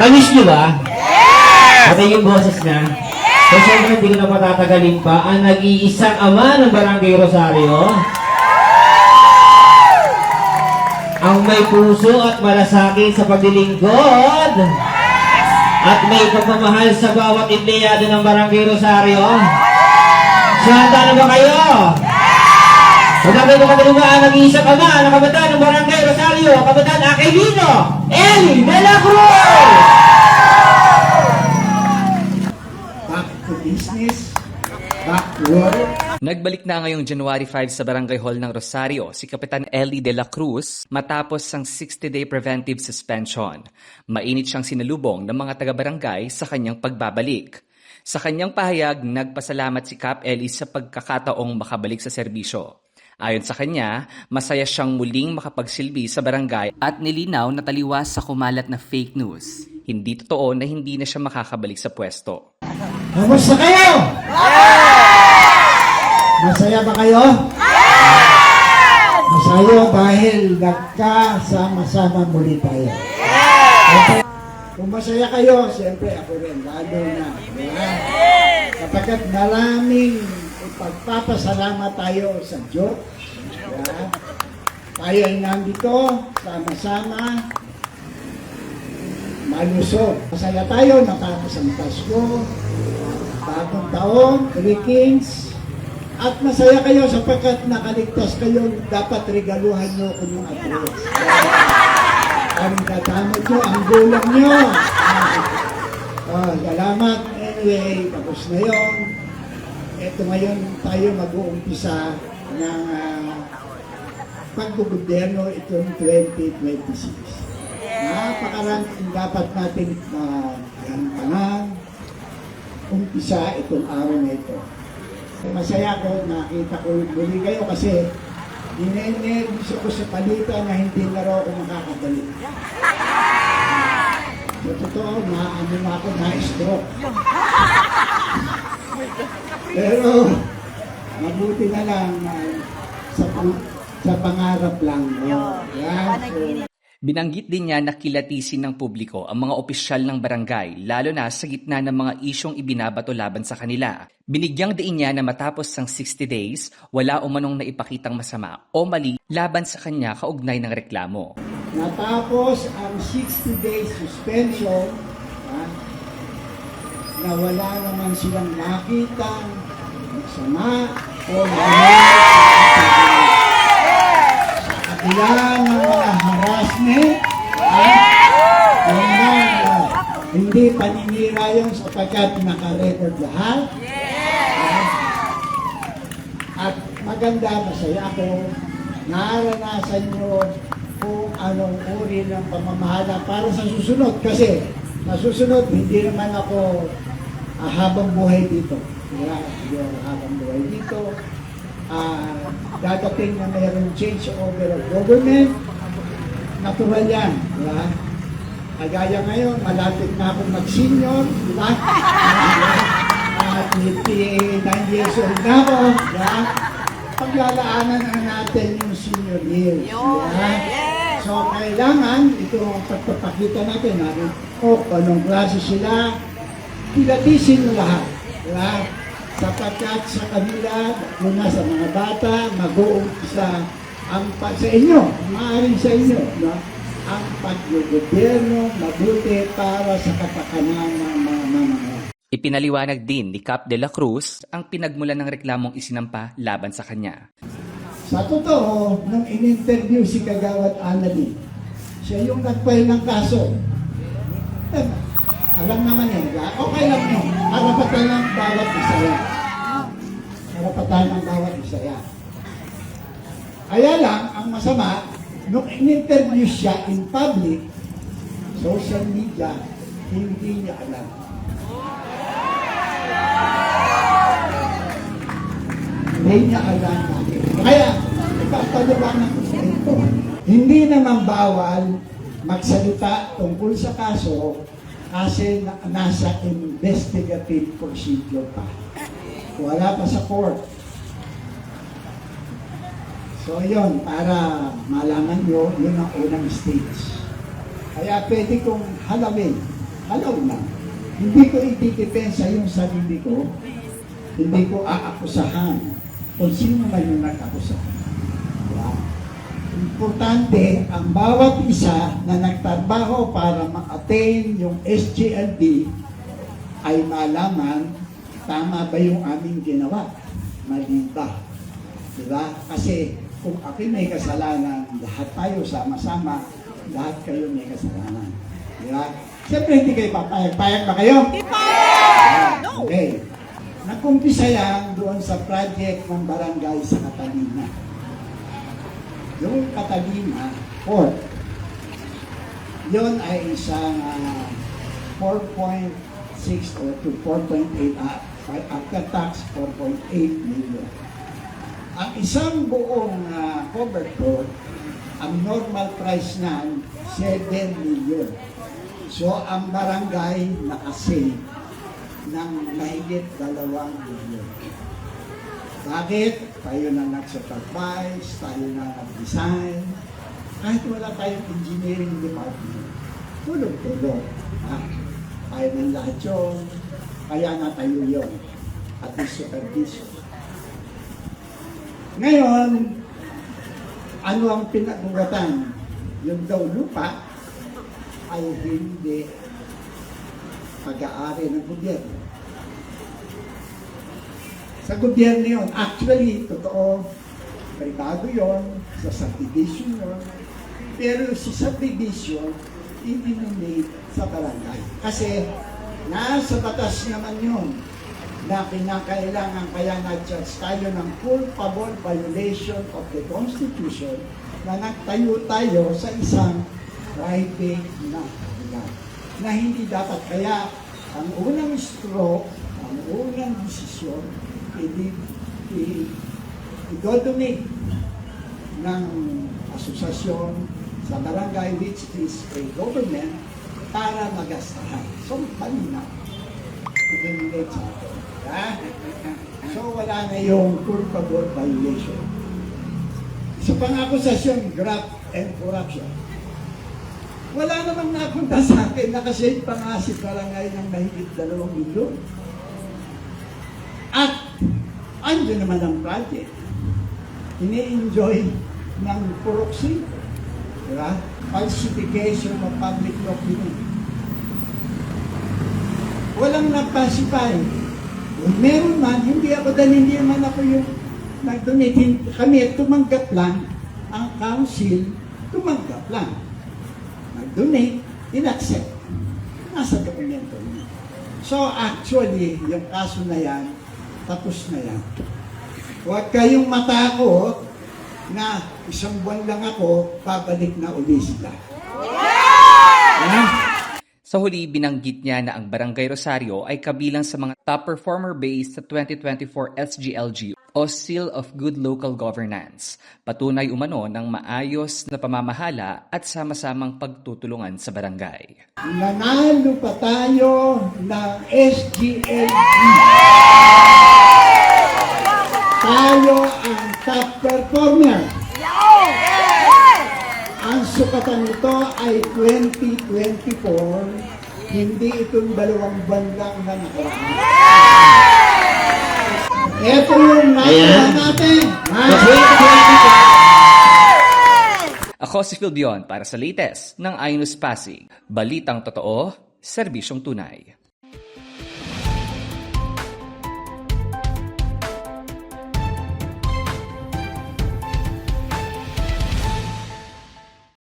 Namiss nyo ba? Pati yung boses na. So, syempre, hindi ko na patatagalin pa ang nag-iisang ama ng Barangay Rosario. Ang may puso at malasakit sa paglilingkod. At may pagmamahal sa bawat empleyado ng Barangay Rosario. Siyata na ba kayo? Magkakay mo katilumaan nag-iisang ama ng kabataan ng Barangay Rosario, kabataan Aquilino, Eli de la Cruz! Back to business, back to work. Nagbalik na ngayong January 5 sa Barangay Hall ng Rosario si Kapitan Eli de la Cruz matapos ang 60-day preventive suspension. Mainit siyang sinalubong ng mga taga-barangay sa kanyang pagbabalik. Sa kanyang pahayag, nagpasalamat si Cap Eli sa pagkakataong makabalik sa serbisyo. Ayon sa kanya, masaya siyang muling makapagsilbi sa barangay at nilinaw na taliwas sa kumalat na fake news. Hindi totoo na hindi na siya makakabalik sa pwesto. Kamusta kayo? Masaya ba kayo? Masaya dahil nagkasama-sama muli tayo. Okay. Kung masaya kayo, siyempre ako rin, lalo na. Kapagkat maraming ipagpapasalamat tayo sa Diyos. Tayo ay nandito, sama-sama, malusog. Masaya tayo, natapos ang Pasko, bagong taon, Three Kings, at masaya kayo sapagkat nakaligtas kayo, dapat regaluhan nyo kung yung address. Ang katamot nyo, ang gulang nyo. Salamat. Anyway, tapos na yun. Ito ngayon tayo mag-uumpisa ng pagbugobyerno itong 2026. Napakarami dapat natin gantanan, umpisa itong araw na ito. Masaya ko, nakita ko muli kayo kasi ninenervous ako sa palitan na hindi na raw ako makakabalik. Sa totoo, ano na ako, na-stroke. Pero, mabuti na lang sa pangarap lang. Yan. So, Binanggit din niya na kilatisin ng publiko ang mga opisyal ng barangay, lalo na sa gitna ng mga isyong ibinabato laban sa kanila. Binigyang diin niya na matapos ang 60 days, wala umanong naipakitang masama o mali laban sa kanya kaugnay ng reklamo. natapos ang 60 days suspension, na wala naman silang nakitang masama o ilan ng mga harassment hindi paninira yun sapagkat naka-record lahat. At maganda, masaya ako, naranasan nyo kung anong uri ng pamamahala para sa susunod. Kasi sa susunod, hindi naman ako habang buhay dito. Habang buhay dito. Dadating na mayroong change over of government, natural yan, di ba? Kagaya ngayon, malapit na akong mag-senior, di ba? At 9 years old na ako, di ba? Paglalaanan na natin yung senior years, di ba? So, kailangan, ito ang pagpapakita natin, anong klase sila, kilatisin mo lahat, di ba? Sapagkat sa kanila, muna sa mga bata, mag-uumpisa sa inyo, maaaring sa inyo, no? Ang paggobyerno mabuti para sa kapakanan ng mga mamamayan. Ipinaliwanag din ni Cap de la Cruz ang pinagmulan ng reklamong isinampa laban sa kanya. Sa totoo, nung in-interview si Kagawad Annalyn, siya yung nag-file ng kaso. Alam naman okay lang yun. Karapatan ng bawat isa yan. Karapatan ng bawat isa yan. Kaya lang, ang masama, nung in-interview siya in public, social media, hindi niya alam. Hindi niya alam natin. Kaya, ipapaliwanag ko sa ito. Hindi naman bawal magsalita tungkol sa kaso kasi nasa investigative procedure pa. Wala pa sa court. So yun, para malaman nyo, yun ang unang stage. Kaya pwede kong halawin Alaw lang. Hindi ko itidepensa yung sarili ko. Hindi ko aakusahan kung sino man yung nag-akusahan. Diba? Importante, ang bawat isa na nagtrabaho para ma-attain yung SGLD ay malaman tama ba yung aming ginawa. Mali ba? Diba? Kasi kung ako may kasalanan, lahat tayo sama-sama, lahat kayo may kasalanan. Diba? Siyempre hindi kayo papayag. Payag ba kayo? Hindi payag! No! Okay. Nag-umpisa yan doon sa project ng barangay sa Catalina. Yung Catalina, port. Yun ay isang 4.6 or to 4.8 after tax 4.8 million. Ang isang buong covered port, ang normal price niyan 7 million. So ang barangay nakasave ng mahigit 2 milyon. Bakit? Tayo na nag-supervise, tayo na nag-design. Kahit wala tayong engineering department, tulog-tulog. Tayo ng lahat yun, kaya na tayo yun. At yung supervision. Ngayon, ano ang pinag-ugatan? Yung daw lupa ay hindi pag-aari ng gobyerno. Sa gobyerno yun, actually, totoo, privado yun, sa subdivision yun, pero si subdivision, i-nominate sa barangay. Kasi, nasa batas naman yun, na kinakailangan kaya na-judge tayo ng culpable violation of the Constitution na nagtayo tayo sa isang private na lugar na hindi dapat. Kaya ang unang stroke, ang unang desisyon, i-donate ng asosasyon sa barangay which is a government para magastahan. So, malinaw. I-donate sa atin. So, wala na yung culpable violation. Sa pang-akusasyon, graft and corruption. Wala namang napunta sa akin, nakasave pa nga si barangay ng mahigit 2 milyon. At, andun naman ang project. Ini-enjoy ng puroksin. Diba? Falsification of public document. Walang nag-pacify. Kung meron man, hindi ako dahil hindi naman ako yung nag-donate. Kami, tumanggap lang. Ang council, tumanggap lang. Nag-donate, in-accept. Nasa dokumento niya. So actually, yung kaso na yan, tapos na yan. Huwag kayong matakot na 1 buwan lang ako, babalik na uli sila. Sa huli, binanggit niya na ang Barangay Rosario ay kabilang sa mga top performer based sa 2024 SGLG o Seal of Good Local Governance. Patunay umano ng maayos na pamamahala at sama-samang pagtutulungan sa barangay. Nanalo pa tayo ng SGLG. Tayo ang top performer. Ang sukatan nito ay 2024, hindi itong 2 buwan lang na nakaraan. Ito yung nakuha natin. Ako si Phil Bion para sa latest ng iNews Pasig. Balitang totoo, serbisyong tunay.